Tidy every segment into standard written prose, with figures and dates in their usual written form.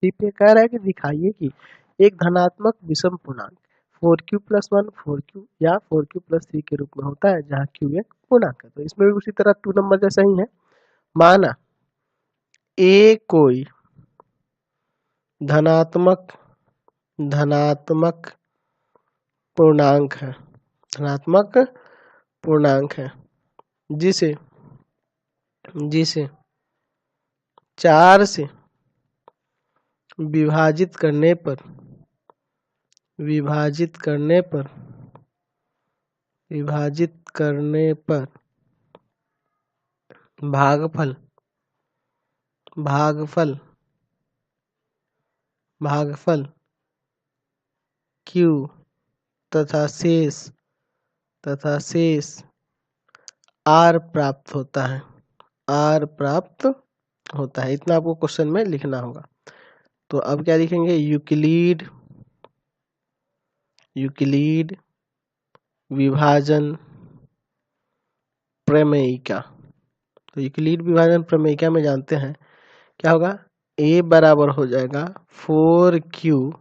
सी पे कह रहा है कि दिखाइए कि एक धनात्मक विषम पूर्णांक 4q+1 4q या 4q+3 के रूप में होता है जहाँ q एक पूर्णांक है। तो इसमें भी उसी तरह 2 नंबर जैसा ही है। माना a कोई धनात्मक पूर्णांक है, धनात्मक पूर्णांक है जिसे 4 से विभाजित करने पर भागफल q तथा शेष r प्राप्त होता है। इतना आपको क्वेश्चन में लिखना होगा। तो अब क्या लिखेंगे, यूक्लिड विभाजन प्रमेयिका। तो यूक्लिड विभाजन प्रमेयिका में जानते हैं क्या होगा, a बराबर हो जाएगा 4q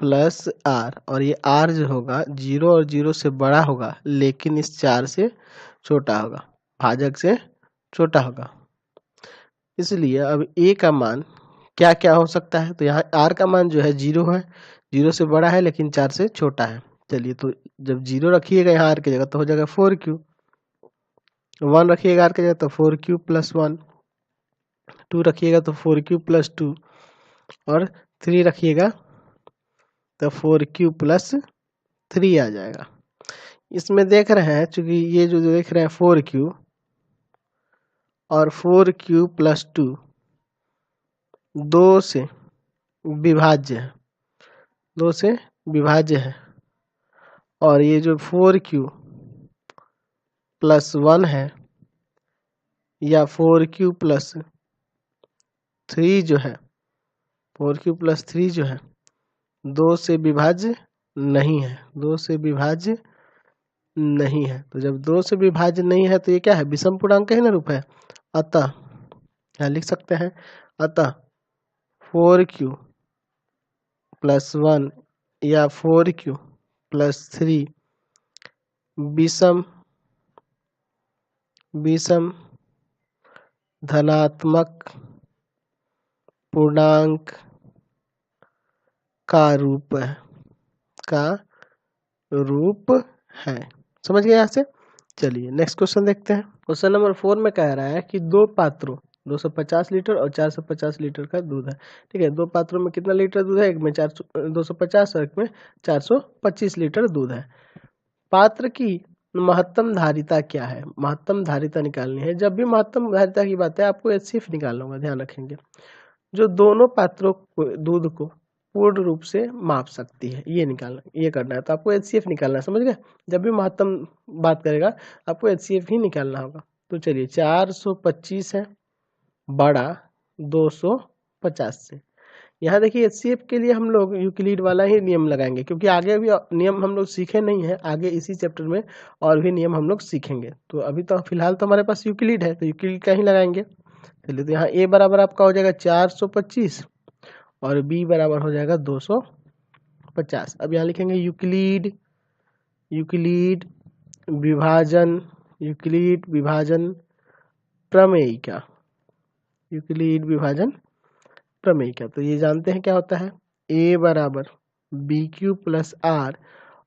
प्लस r, और ये r जो होगा 0 और 0 से बड़ा होगा लेकिन इस 4 से छोटा होगा, भाजक से छोटा होगा। इसलिए अब a का मान क्या क्या हो सकता है, तो यहाँ r का मान जो है 0 है, 0 से बड़ा है लेकिन 4 से छोटा है। चलिए, तो जब 0 रखिएगा यहाँ r की जगह तो हो जाएगा 4q, 1 रखिएगा r की जगह तो 4q प्लस 1, 2 रखिएगा तो 4q प्लस 2, और 3 रखिएगा तो 4q प्लस 3 आ जाएगा। इसमें देख रहे हैं चूंकि ये जो देख रहे हैं 4q और 4q प्लस 2 2 से विभाज्य है, और ये जो 4q प्लस 1 है या 4q प्लस 3 जो है, 4q प्लस 3 जो है 2 से विभाज्य नहीं है, 2 से विभाज्य नहीं है। तो जब 2 से विभाज्य नहीं है तो ये क्या है, विषम पूर्णांक ही ना रूप है। अतः यहाँ लिख सकते हैं, अतः 4q प्लस 1 या 4q प्लस 3 विषम धनात्मक पूर्णांक का रूप है। समझ गए यहाँ से। चलिए नेक्स्ट क्वेश्चन देखते हैं। क्वेश्चन नंबर 4 में कह रहा है कि दो पात्रों 250 लीटर और 450 लीटर का दूध है। ठीक है, दो पात्रों में कितना लीटर दूध है, एक में 250 और एक में 425 लीटर दूध है। पात्र की महत्तम धारिता क्या है, महत्तम धारिता निकालनी है। जब भी महत्तम धारिता की बात है आपको HCF निकालना होगा, ध्यान रखेंगे। जो दोनों पात्रों दूध को पूर्ण रूप से माप सकती है, ये निकालना, ये करना है। तो आपको HCF निकालना है, समझ गए। जब भी महत्तम बात करेगा आपको HCF ही निकालना होगा। तो चलिए 425 है बड़ा 250 से। यहाँ देखिए HCF के लिए हम लोग यूक्लिड वाला ही नियम लगाएंगे, क्योंकि आगे भी नियम हम लोग सीखे नहीं है, आगे इसी चैप्टर में और भी नियम हम लोग सीखेंगे। तो अभी तो फिलहाल तो हमारे पास यूक्लिड है, तो यूक्लिड का ही लगाएंगे। चलिए, तो यहाँ a बराबर आपका हो जाएगा 425 और b बराबर हो जाएगा 250। अब यहाँ लिखेंगे यूक्लिड विभाजन प्रमेयिका, तो ये जानते हैं क्या होता है, a बराबर BQ प्लस r,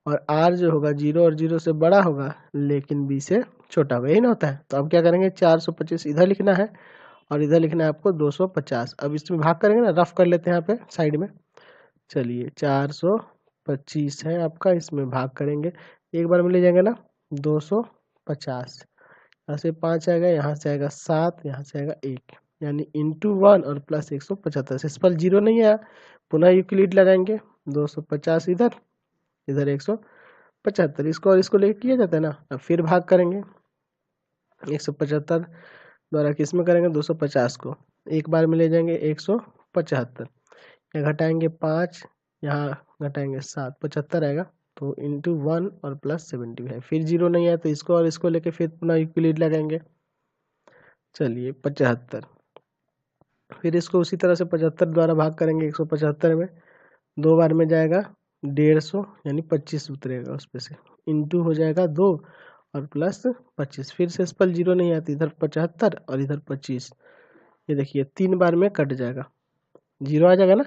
और r जो होगा 0 और 0 से बड़ा होगा लेकिन b से छोटा होगा, यही ना होता है। तो अब क्या करेंगे, 425 इधर लिखना है और इधर लिखना है आपको 250। अब इसमें भाग करेंगे ना, रफ कर लेते हैं यहाँ पे साइड में। चलिए 425 है आपका, इसमें भाग करेंगे, एक बार में ले जाएंगे ना 250, यहाँ से 5 आएगा, यहाँ से आएगा 7, यहाँ से आएगा 1, यानी इंटू 1 और प्लस 175। इस पर 0 नहीं आया, पुनः यूक्लिड लगाएंगे, 250 इधर 175, इसको और इसको लेके किया जाता है ना। अब फिर भाग करेंगे 175 द्वारा किस में करेंगे, 250 को एक बार में ले जाएंगे 175, यहाँ घटाएंगे 5, यहाँ घटाएंगे 7, 75 आएगा। तो इंटू 1 और प्लस 75, फिर 0 नहीं आया तो इसको और इसको लेके फिर पुनः यूक्लिड लगाएंगे। चलिए 75 फिर इसको उसी तरह से 75 द्वारा भाग करेंगे, 175 में 2 बार में जाएगा 150, यानी 25 उतरेगा उस पे से, इंटू हो जाएगा 2 और प्लस 25। फिर से इस पर जीरो नहीं आती, इधर 75 और इधर 25, ये देखिए 3 बार में कट जाएगा, जीरो आ जाएगा ना।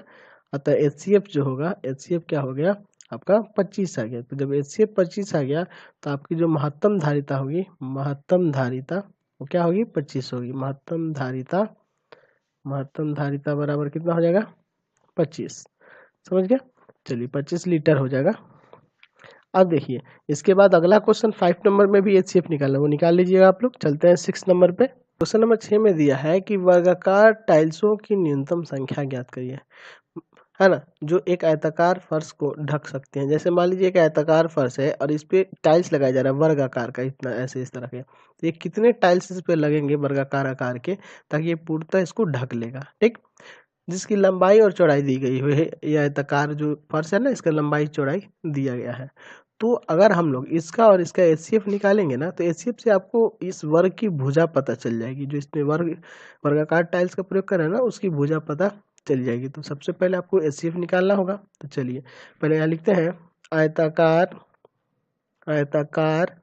अतः HCF जो होगा, HCF क्या हो गया आपका 25 आ गया। तो जब HCF 25 आ गया तो आपकी जो महत्तम धारिता होगी, महत्तम धारिता वो क्या होगी 25 होगी। महत्तम धारिता बराबर कितना हो जाएगा 25, समझ गया। चलिए 25 लीटर हो जाएगा। अब देखिए इसके बाद अगला क्वेश्चन 5 नंबर में भी HCF निकालना, वो निकाल लीजिएगा आप लोग। चलते हैं 6 नंबर पे। क्वेश्चन नंबर 6 में दिया है कि वर्गाकार टाइल्सों की न्यूनतम संख्या ज्ञात करिए, है ना, जो एक आयताकार फर्श को ढक सकते हैं। जैसे मान लीजिए एक आयताकार फर्श है और इस पे टाइल्स लगाया जा रहा है वर्गाकार का, इतना ऐसे इस तरह के, तो ये कितने टाइल्स इस पे लगेंगे वर्गाकार आकार के, ताकि ये पूर्णतः इसको ढक लेगा, ठीक। जिसकी लंबाई और चौड़ाई दी गई हुई है, यह आयताकार जो फर्श है ना, इसका लंबाई चौड़ाई दिया गया है। तो अगर हम लोग इसका और इसका HCF निकालेंगे ना, तो HCF से आपको इस वर्ग की भुजा पता चल जाएगी, जो इसमें वर्गाकार टाइल्स का प्रयोग कर रहे हैं ना, उसकी भुजा पता चल जाएगी। तो सबसे पहले आपको HCF निकालना होगा। तो चलिए पहले यहाँ लिखते हैं आयताकार, आयताकार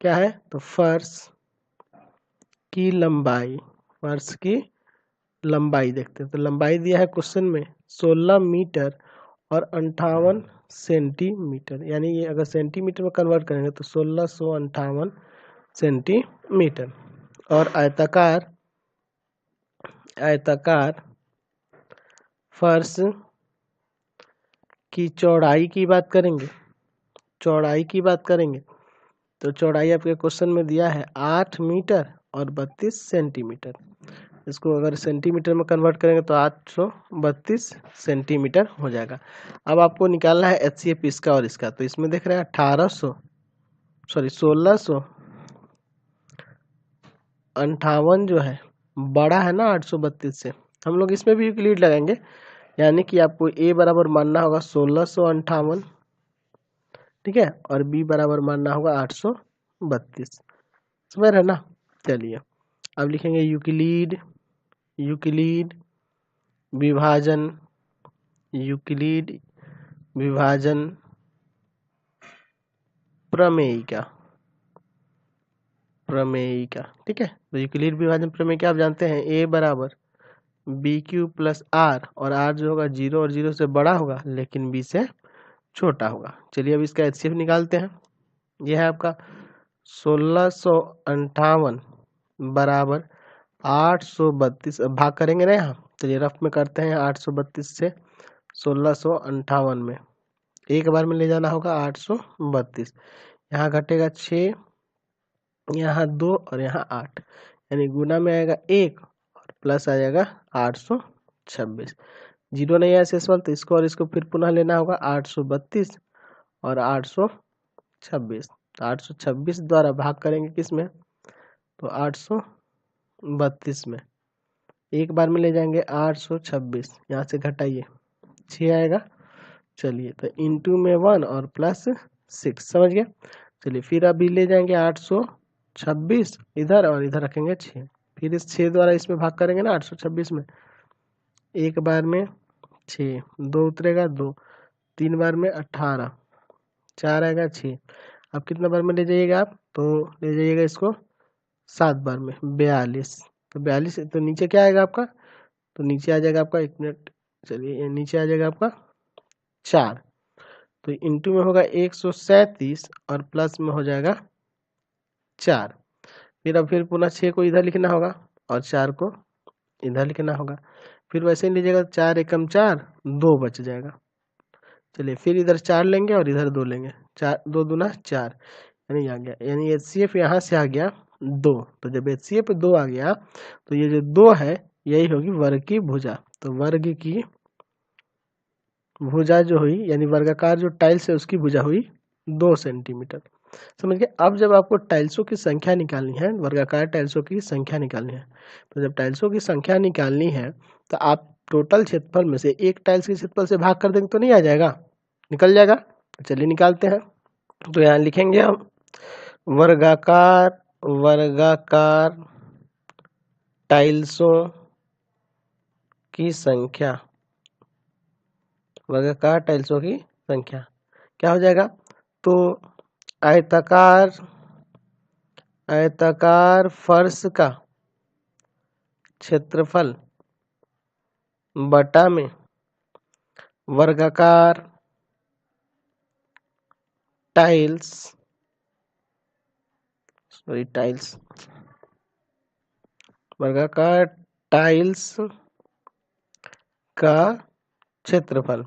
क्या है तो फर्श की लंबाई, फर्श की लंबाई देखते हैं। तो लंबाई दिया है क्वेश्चन में 16 मीटर और 58 सेंटीमीटर, यानी ये अगर सेंटीमीटर में कन्वर्ट करेंगे तो 1658 सेंटीमीटर। और आयताकार, आयताकार फर्श की चौड़ाई की बात करेंगे, चौड़ाई की बात करेंगे तो चौड़ाई आपके क्वेश्चन में दिया है 8 मीटर और 32 सेंटीमीटर। इसको अगर सेंटीमीटर में कन्वर्ट करेंगे तो 832 सेंटीमीटर हो जाएगा। अब आपको निकालना है HCF इसका और इसका। तो इसमें देख रहे हैं 1658 जो है बड़ा है ना 832 से, हम लोग इसमें भी यूक्लिड लगाएंगे, यानी कि आपको A बराबर मानना होगा 1658, ठीक है, और B बराबर मानना होगा 832, समझ रहे ना। चलिए अब लिखेंगे यूक्लिड, यूक्लिड विभाजन, यूक्लिड विभाजन प्रमेयिका, प्रमेयिका, ठीक है। तो यूक्लिड विभाजन प्रमेयिका आप जानते हैं A बराबर BQ प्लस R, और R जो होगा 0 और 0 से बड़ा होगा लेकिन B से छोटा होगा। चलिए अब इसका HCF निकालते हैं। यह है आपका 1658 बराबर 832, अब भाग करेंगे ना यहाँ, चलिए रफ में करते हैं। 832 से 1658 में एक बार में ले जाना होगा 832, यहाँ घटेगा 6, यहाँ 2 और यहाँ 8, यानी गुना में आएगा 1 और प्लस आ जाएगा 826। जीरो नहीं है शेषफल, तो इसको और इसको फिर पुनः लेना होगा 832 और 826। 826 द्वारा भाग करेंगे किस में तो 832 में, एक बार में ले जाएंगे 826, यहाँ से घटाइए 6 आएगा। चलिए तो इंटू में 1 और प्लस 6, समझ गया। चलिए फिर अभी ले जाएंगे 826 इधर और इधर रखेंगे 6, फिर इस 6 द्वारा इसमें भाग करेंगे ना 826 में, एक बार में 6, 2 उतरेगा 2, 3 बार में 18, 4 आएगा 6। अब कितना बार में ले जाइएगा आप, तो ले जाइएगा इसको 7 बार में 42, तो 42, तो नीचे क्या आएगा आपका, तो नीचे आ जाएगा आपका, 1 मिनट, चलिए नीचे आ जाएगा आपका 4, तो इंटू में होगा 137 और प्लस में हो जाएगा 4। फिर अब फिर पुनः 6 को इधर लिखना होगा और 4 को इधर लिखना होगा, फिर वैसे ही लीजिएगा 4 एकम 4, 2 बच जाएगा। चलिए फिर इधर 4 लेंगे और इधर 2 लेंगे, 4 2 दूना 4, यानी आ गया, यानी HCF यहाँ से आ गया 2। तो जब HCF 2 आ गया तो ये जो 2 है यही होगी वर्ग की भुजा। तो वर्ग की भुजा जो हुई, यानी वर्गाकार जो टाइल्स है उसकी भुजा हुई 2 सेंटीमीटर, समझ गए। अब जब आपको टाइल्सों की संख्या निकालनी है, वर्गाकार टाइल्सों की संख्या निकालनी है, तो जब टाइल्सों की संख्या निकालनी है तो आप टोटल क्षेत्रफल में से एक टाइल्स के क्षेत्रफल से भाग कर देंगे तो नहीं आ जाएगा, निकल जाएगा। चलिए निकालते हैं। तो यहाँ लिखेंगे हम वर्गाकार, वर्गाकार टाइल्सों की संख्या, वर्गाकार टाइल्सों की संख्या क्या हो जाएगा? तो आयताकार फर्श का क्षेत्रफल बटा में वर्गाकार टाइल्स वर्गाकार टाइल्स का क्षेत्रफल।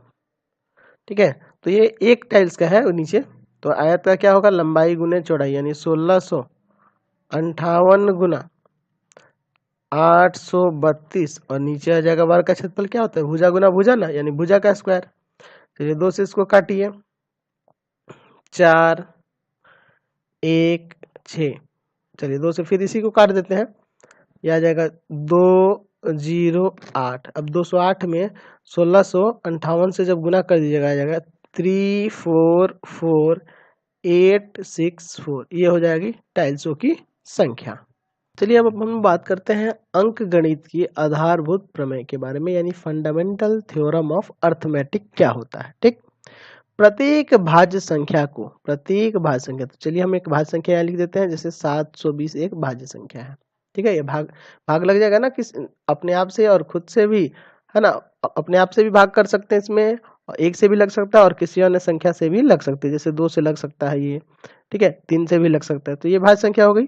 ठीक है, तो ये एक टाइल्स का है और नीचे तो आयत का क्या होगा? लंबाई गुने चौड़ाई, यानी 1658 गुना 832 और नीचे आ जाएगा वर्ग का क्षेत्रफल क्या होता है? भुजा गुना भुजा ना, यानी भुजा का स्क्वायर। चलिए 2 से इसको काटिए, 4 1 6। चलिए 2 से फिर इसी को काट देते हैं, यह आ जाएगा 208। अब 208 में 1658 से जब गुना कर दीजिएगा आ जाएगा 344864, ये हो जाएगी टाइल्सों की संख्या। चलिए अब हम बात करते हैं अंक गणित की आधारभूत प्रमेय के बारे में, यानी फंडामेंटल थ्योरम ऑफ अर्थमेटिक क्या होता है। ठीक, प्रत्येक भाज्य संख्या को, तो चलिए हम एक भाज्य संख्या यहाँ लिख देते हैं, जैसे 720 एक भाज्य संख्या है। ठीक है, ये भाग लग जाएगा ना किस अपने आप से और खुद से भी, है ना। अपने आप से भी भाग कर सकते हैं इसमें, और एक से भी लग सकता है और किसी अन्य संख्या से भी लग सकती है, जैसे 2 से लग सकता है ये। ठीक है, 3 से भी लग सकता है, तो ये भाज्य संख्या हो गई।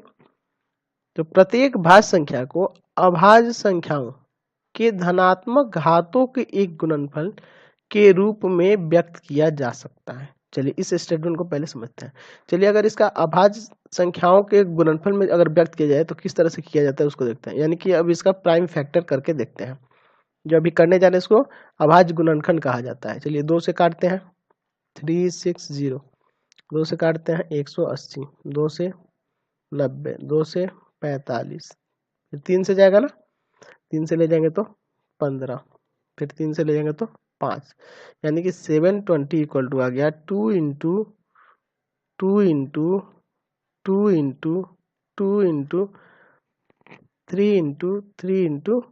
तो प्रत्येक भाज्य संख्या को अभाज्य संख्याओं के धनात्मक घातों के एक गुणनफल के रूप में व्यक्त किया जा सकता है। चलिए इस स्टेटमेंट को पहले समझते हैं। चलिए अगर इसका अभाज्य संख्याओं के गुणनफल में अगर व्यक्त किया जाए तो किस तरह से किया जाता है उसको देखते हैं, यानी कि अब इसका प्राइम फैक्टर करके देखते हैं। जो अभी करने जा रहे हैं इसको अभाज्य गुणनखंड कहा जाता है। चलिए 2 से काटते हैं 360, 2 से काटते हैं 180, 2 से 90, 2 से 45, फिर 3 से जाएगा ना, 3 से ले जाएंगे तो 15, फिर 3 से ले जाएंगे तो 5, यानी कि 720 इक्वल टू आ गया 2 into 2 into 2 into 2 into 3 into 3 into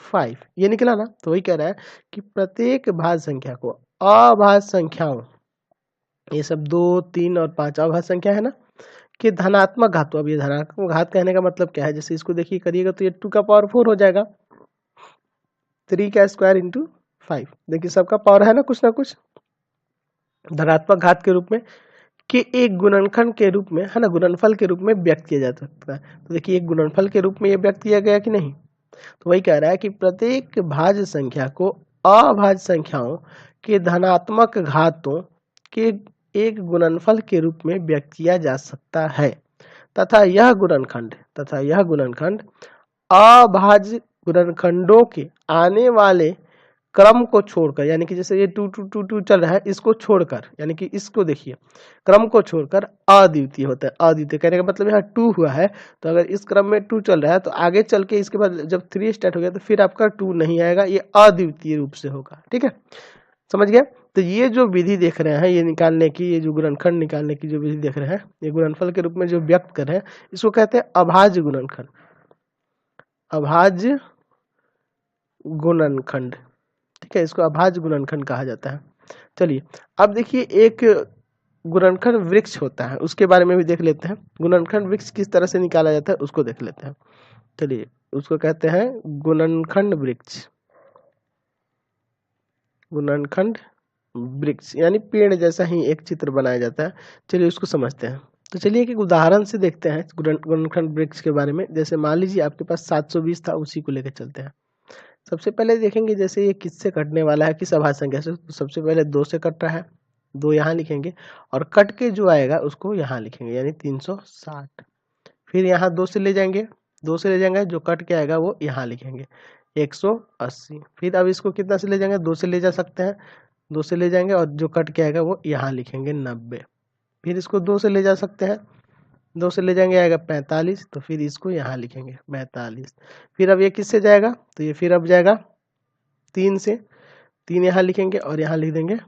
5, ये निकला ना। तो वही कह रहा है कि प्रत्येक भाज्य संख्या को अभाज्य संख्याओं, ये सब 2 3 और 5 अभाज्य संख्या है ना, कि धनात्मक घात। तो अब ये धनात्मक घात कहने का मतलब क्या है? जैसे इसको देखिए करिएगा तो ये 2 का पावर 4 हो जाएगा, 3 का स्क्वायर इंटू 5। देखिए सबका पावर है ना कुछ धनात्मक घात के रूप में, कि एक गुणनखंड के रूप में, है ना, गुणनफल के रूप में व्यक्त किया जा सकता है। तो देखिए एक गुणनफल के रूप में ये व्यक्त किया गया कि नहीं। तो वही कह रहा है कि प्रत्येक भाज्य संख्या को अभाज्य संख्याओं के धनात्मक घातों के एक गुणनफल के रूप में व्यक्त किया जा सकता है, तथा यह गुणनखंड अभाज्य गुणनखंडों के आने वाले क्रम को छोड़कर, यानी कि जैसे ये 2 2 2 2 चल रहा है, इसको छोड़कर, यानी कि इसको देखिए क्रम को छोड़कर अद्वितीय होता है। अद्वितीय कहने का मतलब यहाँ 2 हुआ है, तो अगर इस क्रम में 2 चल रहा है तो आगे चल के इसके बाद जब 3 स्टार्ट हो गया तो फिर आपका 2 नहीं आएगा, ये अद्वितीय रूप से होगा। ठीक है, समझ गया। तो ये जो विधि देख रहे हैं, ये निकालने की, ये जो गुणनखंड निकालने की जो विधि देख रहे हैं, ये गुणनफल के रूप में जो व्यक्त कर रहे हैं, इसको कहते हैं अभाज्य गुणनखंड। अभाज्य गुणनखंड, ठीक है, इसको अभाज्य गुणनखंड कहा जाता है। चलिए अब देखिए एक गुणनखंड वृक्ष होता है, उसके बारे में भी देख लेते हैं। गुणनखंड वृक्ष किस तरह से निकाला जाता है उसको देख लेते हैं। चलिए उसको कहते हैं गुणनखंड वृक्ष। गुणनखंड वृक्ष यानी पेड़ जैसा ही एक चित्र बनाया जाता है। चलिए उसको समझते हैं। तो चलिए एक उदाहरण से देखते हैं गुणनखंड वृक्ष के बारे में। जैसे मान लीजिए आपके पास 720 था, उसी को लेकर चलते हैं। सबसे पहले देखेंगे जैसे ये किससे कटने वाला है, किस अभाज्य संख्या से। तो सबसे पहले 2 से कट रहा है, 2 यहाँ लिखेंगे और कट के जो आएगा उसको यहाँ लिखेंगे, यानी 360। फिर यहाँ 2 से ले जाएंगे, 2 से ले जाएंगे, जो कट के आएगा वो यहाँ लिखेंगे 180। फिर अब इसको कितना से ले जाएंगे, 2 से ले जा सकते हैं, 2 से ले जाएंगे और जो कट के आएगा वो यहाँ लिखेंगे 90। फिर इसको 2 से ले जा सकते हैं, 2 से ले जाएंगे आएगा 45, तो फिर इसको यहाँ लिखेंगे 45। फिर अब ये किससे जाएगा, तो ये फिर अब जाएगा 3 से, 3 यहाँ लिखेंगे और यहाँ लिख देंगे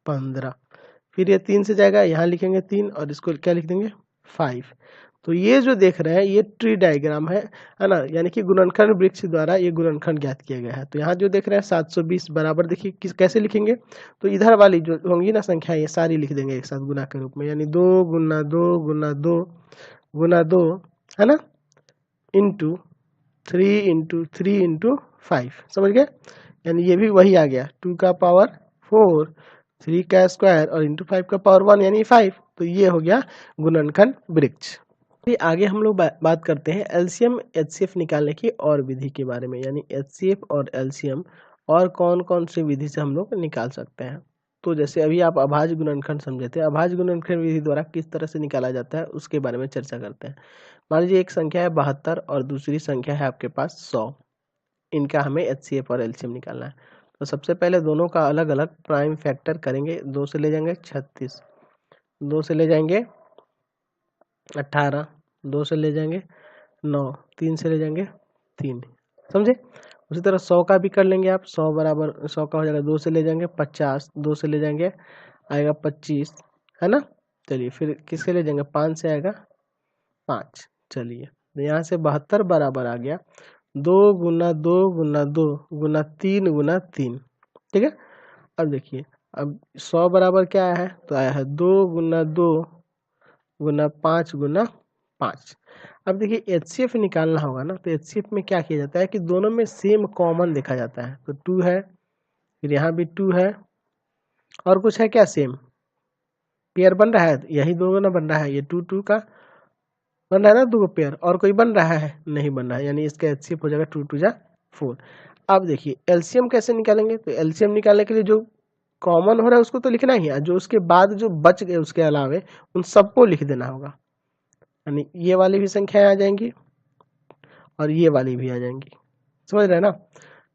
15। फिर ये 3 से जाएगा, यहाँ लिखेंगे 3 और इसको क्या लिख देंगे 5। तो ये जो देख रहे हैं ये ट्री डायग्राम है ना, यानी कि गुणनखंड वृक्ष द्वारा ये गुणनखंड ज्ञात किया गया है। तो यहाँ जो देख रहे हैं 720 बराबर, देखिए कैसे लिखेंगे, तो इधर वाली जो होंगी ना संख्या ये सारी लिख देंगे एक साथ गुना के रूप में, यानी 2 गुना 2 गुना 2 गुना 2 है ना, इंटू 3 इंटू 3 इंटू 5, समझ गए। यानी ये भी वही आ गया, 2 का पावर 4, 3 का स्क्वायर और इंटू 5 का पावर 1 यानी 5। तो ये हो गया गुणनखंड वृक्ष। फिर आगे हम लोग बात करते हैं एलसीएम एचसीएफ निकालने की और विधि के बारे में, यानी एचसीएफ और एलसीएम और कौन कौन सी विधि से हम लोग निकाल सकते हैं। तो जैसे अभी आप अभाज्य गुणनखंड समझे थे, अभाज्य गुणनखंड विधि द्वारा किस तरह से निकाला जाता है उसके बारे में चर्चा करते हैं। मान लीजिए एक संख्या है 72 और दूसरी संख्या है आपके पास 100, इनका हमें एचसीएफ और एलसीएम निकालना है। तो सबसे पहले दोनों का अलग अलग प्राइम फैक्टर करेंगे। 2 से ले जाएंगे 36, 2 से ले जाएंगे 18, 2 से ले जाएंगे 9, 3 से ले जाएंगे 3, समझे। उसी तरह 100 का भी कर लेंगे आप, 100 बराबर 100 का हो जाएगा 2 से ले जाएंगे 50, 2 से ले जाएंगे आएगा 25, है ना। चलिए फिर किससे ले जाएंगे, 5 से आएगा 5। चलिए तो यहाँ से 72 बराबर आ गया 2 गुना 2 गुना 2 गुना 3 गुना 3, ठीक है। अब देखिए अब 100 बराबर क्या आया है, तो आया है 2 गुना 2 गुना 5 गुना 5। अब देखिए एचसीएफ निकालना होगा ना, तो एचसीएफ में क्या किया जाता है कि दोनों में सेम कॉमन देखा जाता है। तो 2 है, फिर यहाँ भी 2 है, और कुछ है क्या सेम, पेयर बन रहा है, यही दो ना बन रहा है, ये 2 2 का बन रहा है ना, 2 पेयर, और कोई बन रहा है नहीं बन रहा है, यानी इसका एचसीएफ हो जाएगा 2 2 जा 4। अब देखिए एलसीएम कैसे निकालेंगे, तो एलसीएम निकालने के लिए जो कॉमन हो रहा है उसको तो लिखना ही है, जो उसके बाद जो बच गए उसके अलावे उन सबको लिख देना होगा, यानी ये वाली भी संख्याएं आ जाएंगी और ये वाली भी आ जाएंगी, समझ रहे हैं ना।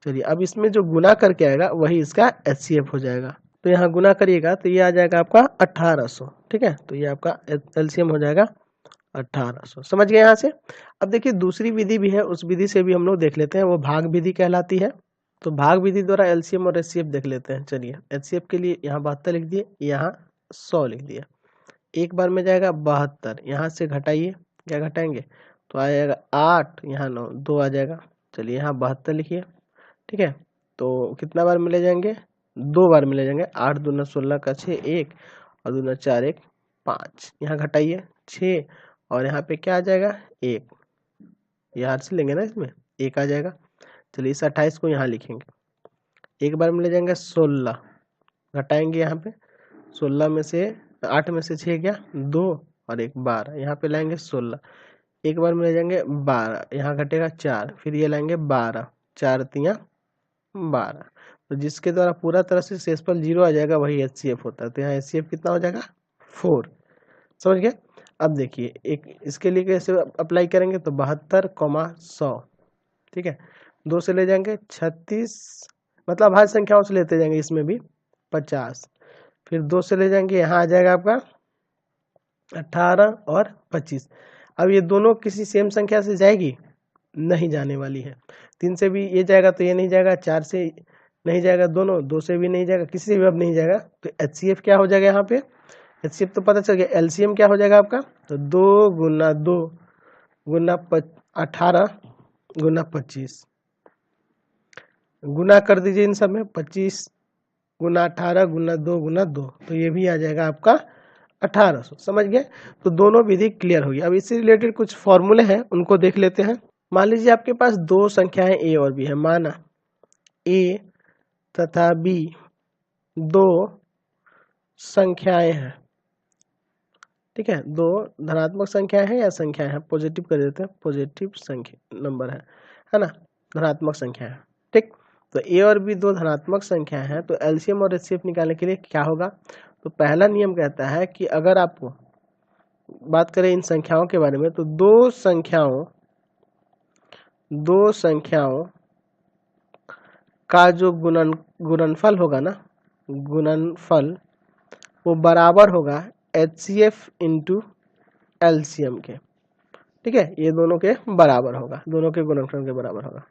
चलिए अब इसमें जो गुना करके आएगा वही इसका एचसीएफ हो जाएगा। तो यहाँ गुना करिएगा तो ये आ जाएगा आपका 1800, ठीक है। तो ये आपका एलसीएम हो जाएगा 1800, समझ गए यहाँ से। अब देखिए दूसरी विधि भी है, उस विधि से भी हम लोग देख लेते हैं, वो भाग विधि कहलाती है। तो भाग विधि द्वारा एलसीएम और एचसीएफ देख लेते हैं। चलिए एचसीएफ के लिए यहाँ 72 लिख दिए, यहाँ 100 लिख दिया, एक बार में जाएगा 72, यहाँ से घटाइए, क्या घटाएंगे तो आएगा 8, यहाँ 9, 2 आ जाएगा। चलिए यहाँ 72 लिखिए, ठीक है। तो कितना बार मिले जाएंगे, 2 बार मिले जाएंगे, 8 दूना 16 का 6 1 और दूना 4 1 5, यहाँ घटाइए 6 और यहाँ पे क्या आ जाएगा 1, यहाँ से लेंगे ना, इसमें 1 आ जाएगा। चलिए इस 28 को यहाँ लिखेंगे, एक बार मिले जाएंगे 16, घटाएंगे यहाँ पे 16 में से 8 में से 6 गया 2 और 1 12, यहाँ पे लाएंगे 16, एक बार में ले जाएंगे 12, यहाँ घटेगा 4, फिर ये लाएंगे 12, 4 तिया 12। तो जिसके द्वारा पूरा तरह से शेषफल 0 आ जाएगा वही एचसीएफ होता है। तो यहाँ एचसीएफ कितना हो जाएगा 4, समझ गए। अब देखिए एक इसके लिए कैसे अप्लाई करेंगे, तो 72,100, ठीक है। 2 से ले जाएंगे 36, मतलब भाज्य संख्याओं से लेते जाएंगे, इसमें भी 50, फिर 2 से ले जाएंगे, यहाँ आ जाएगा आपका 18 और 25। अब ये दोनों किसी सेम संख्या से जाएगी, नहीं जाने वाली है। 3 से भी ये जाएगा तो ये नहीं जाएगा, 4 से नहीं जाएगा दोनों, 2 से भी नहीं जाएगा, किसी से भी अब नहीं जाएगा। तो एचसीएफ क्या हो जाएगा यहाँ पे, एचसीएफ तो पता चल गया, एलसीएम क्या हो जाएगा आपका, तो 2 गुना 2 गुना 18 गुना 25, गुना कर दीजिए इन सब में, 25 गुना 18 गुना 2 गुना 2, तो ये भी आ जाएगा आपका 1800, समझ गए। तो दोनों विधि क्लियर होगी। अब इससे रिलेटेड कुछ फॉर्मूले हैं उनको देख लेते हैं। मान लीजिए आपके पास दो संख्याएं ए और बी है, माना ए तथा बी दो संख्याएं हैं, ठीक है, दो धनात्मक संख्याएं हैं या संख्याएं हैं, पॉजिटिव कर देते हैं, पॉजिटिव संख्या नंबर है ना, धनात्मक संख्या है, ठीक। तो ए और बी दो धनात्मक संख्याएं हैं, तो एलसीएम और एचसीएफ निकालने के लिए क्या होगा, तो पहला नियम कहता है कि अगर आपको बात करें इन संख्याओं के बारे में, तो दो संख्याओं का जो गुणनफल होगा ना, गुणनफल वो बराबर होगा एचसीएफ इंटू एलसीएम के, ठीक है, ये दोनों के बराबर होगा, दोनों के गुणनफल के बराबर होगा।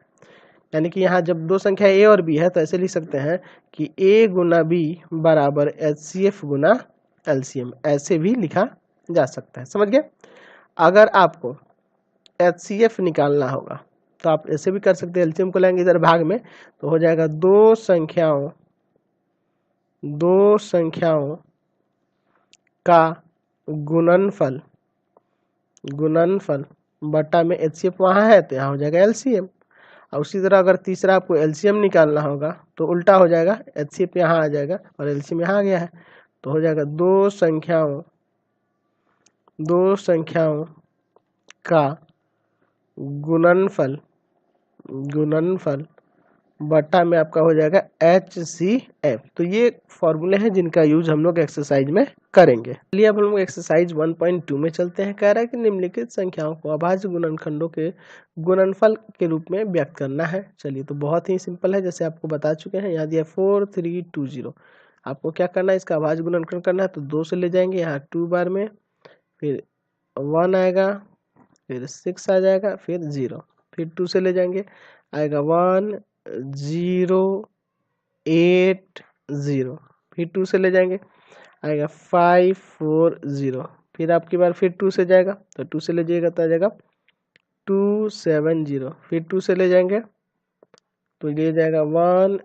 यानी कि यहाँ जब दो संख्या ए और बी है तो ऐसे लिख सकते हैं कि ए गुना बी बराबर एचसीएफ गुना एलसीएम, ऐसे भी लिखा जा सकता है, समझ गए। अगर आपको HCF निकालना होगा तो आप ऐसे भी कर सकते हैं, एलसीएम को लेंगे इधर भाग में तो हो जाएगा दो संख्याओं का गुणनफल बटा में HCF वहाँ है तो यहाँ हो जाएगा LCM। और उसी तरह अगर तीसरा आपको LCM निकालना होगा तो उल्टा हो जाएगा, HCF यहाँ आ जाएगा और LCM यहाँ आ गया है तो हो जाएगा दो संख्याओं का गुणनफल बटा में आपका हो जाएगा HCF। तो ये फॉर्मूले हैं जिनका यूज हम लोग एक्सरसाइज में करेंगे। चलिए अब हम लोग एक्सरसाइज 1.2 में चलते हैं। कह रहा है कि निम्नलिखित संख्याओं को अभाज्य गुणनखंडों के गुणनफल के रूप में व्यक्त करना है। चलिए तो बहुत ही सिंपल है, जैसे आपको बता चुके हैं। यहाँ दिया 4320, आपको क्या करना है, इसका अभाज्य गुणनखंड करना है तो 2 से ले जाएंगे यहाँ 2 बार में, फिर 1 आएगा, फिर 6 आ जाएगा, फिर 0, फिर 2 से ले जाएंगे आएगा 1080, फिर 2 से ले जाएंगे आएगा 540, फिर आपकी बार फिर 2 से जाएगा तो 2 से ले जाइएगा तो आ जाएगा 270, फिर 2 से ले जाएंगे तो ये जाएगा 1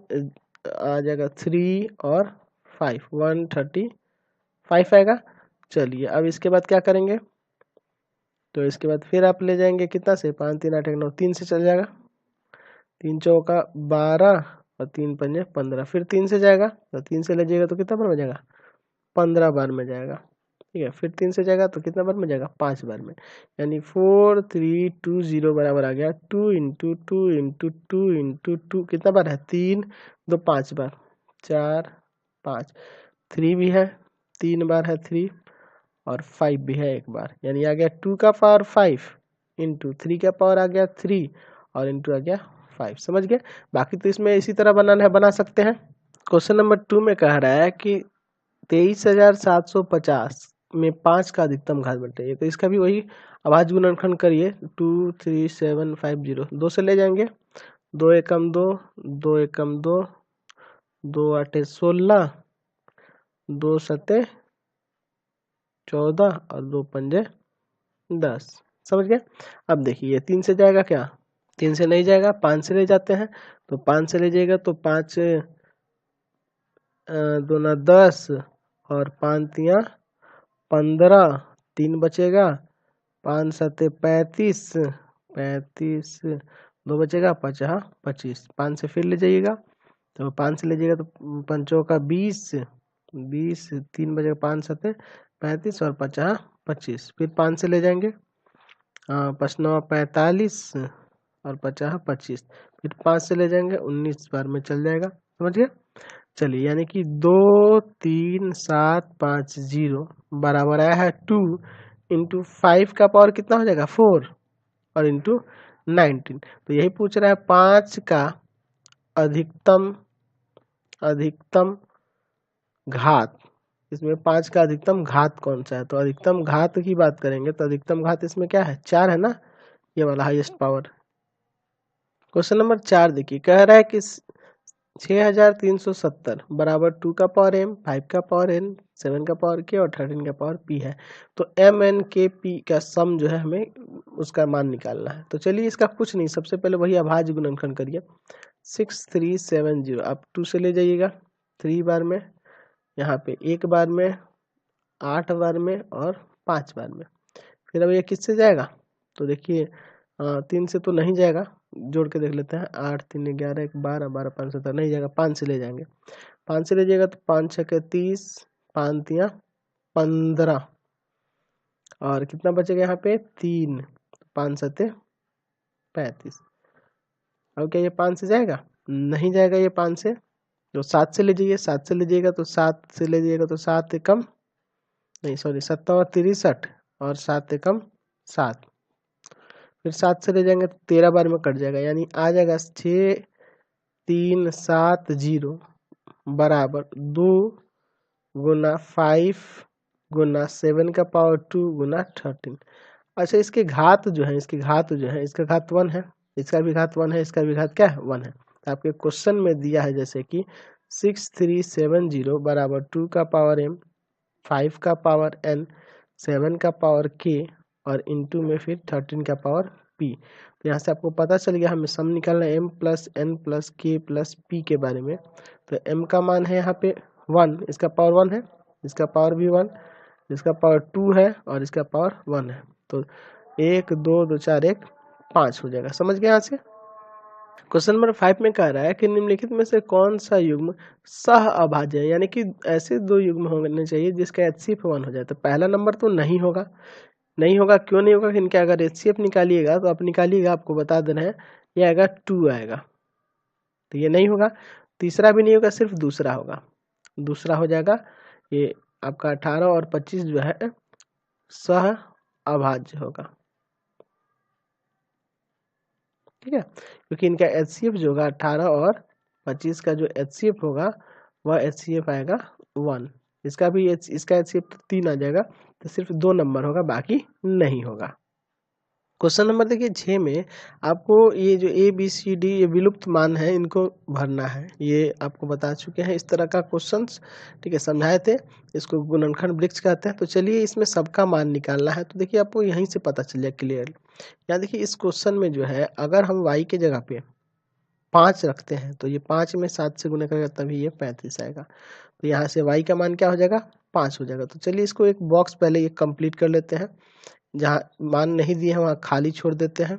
आ जाएगा 3 और 5 135 आएगा। चलिए अब इसके बाद क्या करेंगे, तो इसके बाद फिर आप ले जाएंगे कितना से, 5 3 8 9, 3 से चल जाएगा, 3 चौका 12 और 3 पंजे 15, फिर 3 से जाएगा तो 3 से ले जाएगा तो कितना बार में जाएगा, 15 बार में जाएगा। ठीक है, फिर 3 से जाएगा तो कितना बार में जाएगा, 5 बार में, यानी 4320 बराबर आ गया 2 इंटू 2 इंटू 2 इंटू 2, कितना बार है, 3 2 5 बार, 4 5, 3 भी है 3 बार है 3, और 5 भी है 1 बार, यानी आ गया 2 का पावर 5 इंटू 3 का पावर आ गया 3 और इंटू आ गया 5। समझ गए। बाकी तो इसमें इसी तरह बनाना है, बना सकते हैं। क्वेश्चन नंबर 2 में कह रहा है कि 23,750 में 5 का अधिकतम घात बताइए। तो इसका भी वही अभाज्य गुणनखंड करिए, 23750, 2 से ले जाएंगे, 2 एकम 2, 2 एकम 2, 2 आठे 16, 2 सते 14 और 2 पंजे 10। समझ गए। अब देखिए 3 से जाएगा क्या, 3 से नहीं जाएगा, 5 से ले जाते हैं तो 5 से ले जाएगा तो 5 दूना 10 और 5 तिया 15, 3 बचेगा, 5 सते 35, 35 2 बचेगा, 5 25, 5 से फिर ले जाइएगा तो 5 से ले जाइएगा तो 5 का 20, 20 3 बचेगा, 5 सते 35 और 5 25, फिर 5 से ले जाएंगे, 5 9 45 और 50 25, फिर 5 से ले जाएंगे 19 बार में चल जाएगा। समझ गए। चलिए यानी कि 23750 बराबर आया है 2 इंटू 5 का पावर कितना हो जाएगा 4 और इंटू 19। तो यही पूछ रहा है 5 का अधिकतम घात, इसमें 5 का अधिकतम घात कौन सा है, तो अधिकतम घात की बात करेंगे तो अधिकतम घात इसमें क्या है, 4 है ना, ये वाला हाईएस्ट पावर। क्वेश्चन नंबर 4 देखिए, कह रहा है कि 6370 बराबर 2 का पावर m, 5 का पावर n, 7 का पावर k और 13 का पावर p है। तो m n k p का सम जो है हमें उसका मान निकालना है। तो चलिए इसका कुछ नहीं, सबसे पहले वही अभाज्य गुणनखंड करिए। 6370 आप 2 से ले जाइएगा 3 बार में, यहाँ पे 1 बार में, 8 बार में और 5 बार में। फिर अब ये किससे जाएगा, तो देखिए 3 से तो नहीं जाएगा, जोड़ के देख लेते हैं, 8 3 11 1 12 12 5 17, नहीं जाएगा, 5 से ले जाएंगे, 5 से ले जाएगा तो 5 6 30, 5 तिया 15 और कितना बचेगा यहाँ पे 3, 5 सते 35। अब क्या ये 5 से जाएगा, नहीं जाएगा ये 5 से, तो 7 से ले जाइए, 7 से ले जाइएगा तो 7 से ले जाइएगा तो 7 एकम नहीं सॉरी 7 और 63 और 7 एकम 7, फिर 7 से ले जाएंगे तो 13 बार में कट जाएगा, यानी आ जाएगा 6370 बराबर 2 गुना 5 गुना 7 का पावर 2 गुना 13। अच्छा इसके घात जो है, इसका घात 1 है, इसका भी घात 1 है, इसका भी घात क्या है 1 है। तो आपके क्वेश्चन में दिया है जैसे कि 6370 बराबर 2 का पावर m, 5 का पावर n, 7 का पावर k और इंटू में फिर 13 का पावर p। तो यहाँ से आपको पता चल गया हमें सम निकालना है m plus n plus k plus p के बारे में। तो m का मान है यहाँ पे 1, इसका पावर 1 है, इसका पावर भी 1, इसका पावर 2 है और इसका पावर 1 है। तो 1 2 2 4 1 5 हो जाएगा। समझ गए यहाँ से। क्वेश्चन नंबर 5 में कह रहा है कि निम्नलिखित में से कौन सा युग्म सह अभाज्य है, यानी कि ऐसे दो युग्म होने चाहिए जिसका HCF 1 हो जाए। तो पहला नंबर तो नहीं होगा, नहीं होगा क्यों नहीं होगा, इनके अगर HCF निकालिएगा तो आप निकालिएगा, आपको बता देना है, ये आएगा 2 आएगा, तो ये नहीं होगा। तीसरा भी नहीं होगा, सिर्फ दूसरा होगा, दूसरा हो जाएगा ये आपका 18 और 25 जो है सह अभाज्य होगा, ठीक है, क्योंकि इनका HCF जो होगा 18 और 25 का जो HCF होगा वह HCF आएगा 1, इसका भी इसका HCF 3 आ जाएगा, तो सिर्फ 2 नंबर होगा, बाकी नहीं होगा। क्वेश्चन नंबर देखिए 6 में आपको ये जो ए बी सी डी ये विलुप्त मान है इनको भरना है, ये आपको बता चुके हैं इस तरह का क्वेश्चंस, ठीक है, समझाए थे, इसको गुणनखंड वृक्ष कहते हैं। तो चलिए इसमें सबका मान निकालना है, तो देखिए आपको यहीं से पता चल जाए क्लियरली। यहाँ देखिए इस क्वेश्चन में जो है अगर हम y के जगह पे 5 रखते हैं तो ये 5 में 7 से गुना करेगा तभी ये 35 आएगा। तो यहाँ से y का मान क्या हो जाएगा, 5 हो जाएगा। तो चलिए इसको एक बॉक्स पहले ये कंप्लीट कर लेते हैं, जहाँ मान नहीं दिए हैं वहाँ खाली छोड़ देते हैं,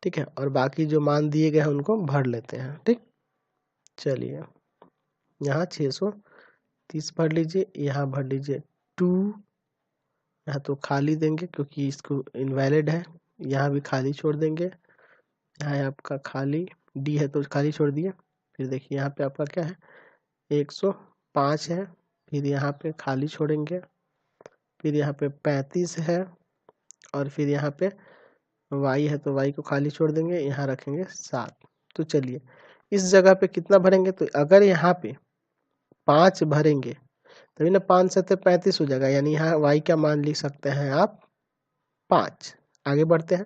ठीक है, और बाकी जो मान दिए गए हैं उनको भर लेते हैं, ठीक। चलिए यहाँ 630 भर लीजिए, यहाँ भर लीजिए 2, यहाँ तो खाली देंगे क्योंकि इसको इनवैलिड है, यहाँ भी खाली छोड़ देंगे, यहाँ है आपका खाली, डी है तो खाली छोड़ दिए। फिर देखिए यहाँ पे आपका क्या है 105 है, फिर यहाँ पे खाली छोड़ेंगे, फिर यहाँ पे 35 है, और फिर यहाँ पे y है तो y को खाली छोड़ देंगे, यहाँ रखेंगे 7। तो चलिए इस जगह पे कितना भरेंगे, तो अगर यहाँ पे 5 भरेंगे तभी ना 5 7 35 हो जाएगा, यानी यहाँ y का मान लिख सकते हैं आप 5। आगे बढ़ते हैं।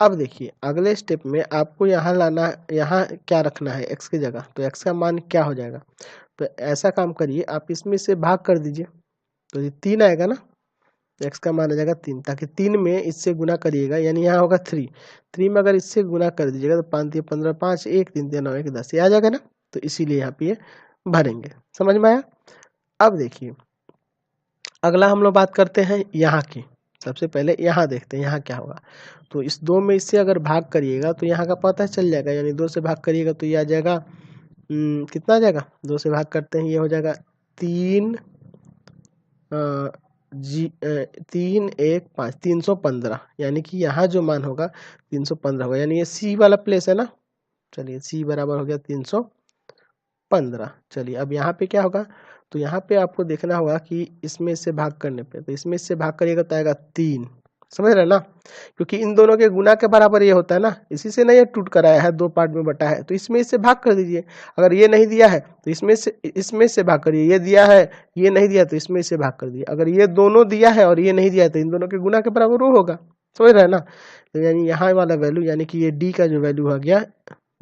अब देखिए अगले स्टेप में आपको यहाँ लाना, यहाँ क्या रखना है x की जगह, तो x का मान क्या हो जाएगा, तो ऐसा काम करिए आप इसमें से भाग कर दीजिए, तो ये 3 आएगा ना, x का मान आ जाएगा 3, ताकि 3 में इससे गुना करिएगा, यानी यहाँ होगा 3, 3 में अगर इससे गुना कर दीजिएगा तो 5 3 15 5 1 3 3 9 1 10 ये आ जाएगा ना, तो इसीलिए यहाँ पे ये भरेंगे। समझ में आया। अब देखिए अगला हम लोग बात करते हैं यहाँ की, सबसे पहले यहाँ देखते हैं यहाँ क्या होगा। तो इस 2 में इससे अगर भाग करिएगा तो यहाँ का पता चल जाएगा, यानी 2 से भाग करिएगा तो ये आ जाएगा कितना आ जाएगा, 2 से भाग करते हैं ये हो जाएगा 3 3 1 5 315, यानी कि यहाँ जो मान होगा 315 होगा, यानी ये सी वाला प्लेस है ना। चलिए सी बराबर हो गया 315। चलिए अब यहाँ पे क्या होगा, तो यहाँ पे आपको देखना होगा कि इसमें से भाग करने पे, तो इसमें से भाग करिएगा तो आएगा 3, समझ रहे ना, क्योंकि इन दोनों के गुना के बराबर ये होता है ना, इसी से ना ये टूट कर आया है, 2 पार्ट में बटा है, तो इसमें इससे भाग कर दीजिए। अगर ये नहीं दिया है तो इसमें से भाग करिए, ये दिया है ये नहीं दिया तो इसमें से भाग कर दिए, अगर ये दोनों दिया है और ये नहीं दिया है तो इन दोनों के गुना के बराबर वो होगा, समझ रहे हैं ना। तो यानी यहाँ वाला वैल्यू, यानी कि ये डी का जो वैल्यू आ गया,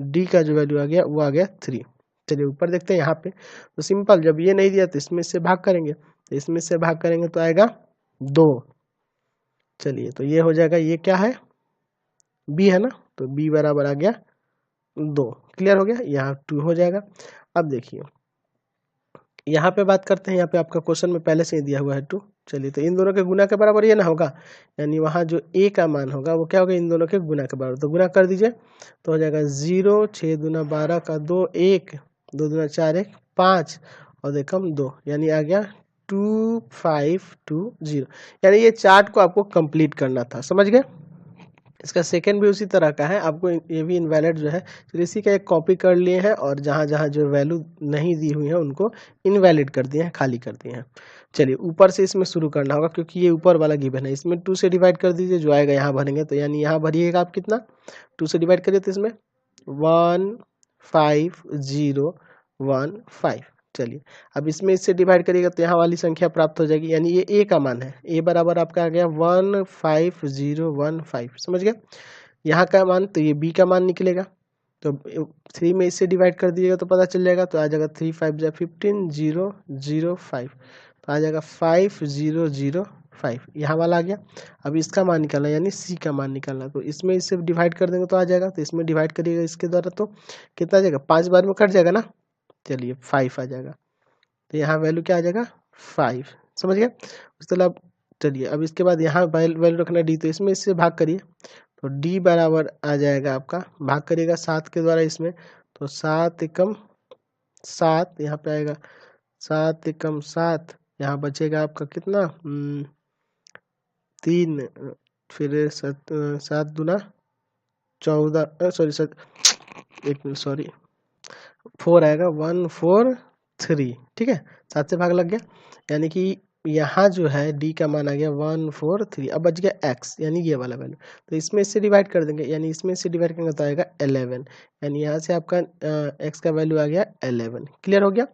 डी का जो वैल्यू आ गया वो आ गया 3। चलिए ऊपर देखते हैं यहाँ पे, तो सिंपल, जब ये नहीं दिया तो इसमें से भाग करेंगे, तो इसमें से भाग करेंगे तो आएगा 2। चलिए तो ये हो जाएगा, ये क्या है बी है ना, तो बी बराबर आ गया 2। क्लियर हो गया, यहाँ 2 हो जाएगा। अब देखिए यहाँ पे बात करते हैं, यहाँ पे आपका क्वेश्चन में पहले से ही दिया हुआ है 2। चलिए तो इन दोनों के गुना के बराबर ये ना होगा, यानी वहाँ जो ए का मान होगा वो क्या होगा, इन दोनों के गुना के बराबर, तो गुना कर दीजिए तो हो जाएगा 0 6 दूना 12 का 2 1 2 दूना 4 1 5 और देखम 2, यानी आ गया 2520। यानी ये चार्ट को आपको कंप्लीट करना था, समझ गए। इसका सेकंड भी उसी तरह का है, आपको ये भी इनवैलिड जो है, तो इसी का एक कॉपी कर लिए हैं और जहाँ जहाँ जो वैल्यू नहीं दी हुई है उनको इनवैलिड कर दिए हैं, खाली कर दिए हैं। चलिए ऊपर से इसमें शुरू करना होगा, क्योंकि ये ऊपर वाला गिवन है, इसमें 2 से डिवाइड कर दीजिए, जो आएगा यहाँ भरेंगे, तो यानी यहाँ भरिएगा आप कितना, 2 से डिवाइड करिए तो इसमें 15015। चलिए अब इसमें इससे डिवाइड करिएगा तो यहाँ वाली संख्या प्राप्त हो जाएगी, यानी ये ए का मान है, ए बराबर आपका आ गया 15015, समझ गए। यहाँ का मान तो ये बी का मान निकलेगा, तो 3 में इससे डिवाइड कर दीजिएगा तो पता चल जाएगा, तो आ जाएगा 3 5 15 0 0 5, तो आ जाएगा 5005। 5, यहाँ वाला आ गया। अब इसका मान निकालना यानी सी का मान निकालना, तो इसमें इससे डिवाइड कर देंगे तो आ जाएगा, तो इसमें डिवाइड करिएगा इसके द्वारा तो कितना आ जाएगा, 5 बार में कट जाएगा ना, चलिए 5 आ जाएगा, तो यहाँ वैल्यू क्या आ जाएगा 5, समझ गया। उस तरह अब चलिए अब इसके बाद यहाँ वैल्यू रखना डी, तो इसमें इससे भाग करिए तो डी बराबर आ जाएगा आपका, भाग करिएगा 7 के द्वारा इसमें, तो 7 एकम 7 यहाँ पे आएगा, 7 एकम 7, यहाँ बचेगा आपका कितना 3, फिर 7 दूना 14, सॉरी सर एक मिनट सॉरी 4 आएगा, 1 4 3, ठीक है, 7 से भाग लग गया, यानी कि यहाँ जो है डी का मान आ गया 1 4 3। अब बच गया एक्स यानी ये वाला वैल्यू, तो इसमें इससे डिवाइड कर देंगे, यानी इसमें से डिवाइड करेंगे तो आएगा 11, यानी यहाँ से आपका एक्स का वैल्यू आ गया 11। क्लियर हो गया।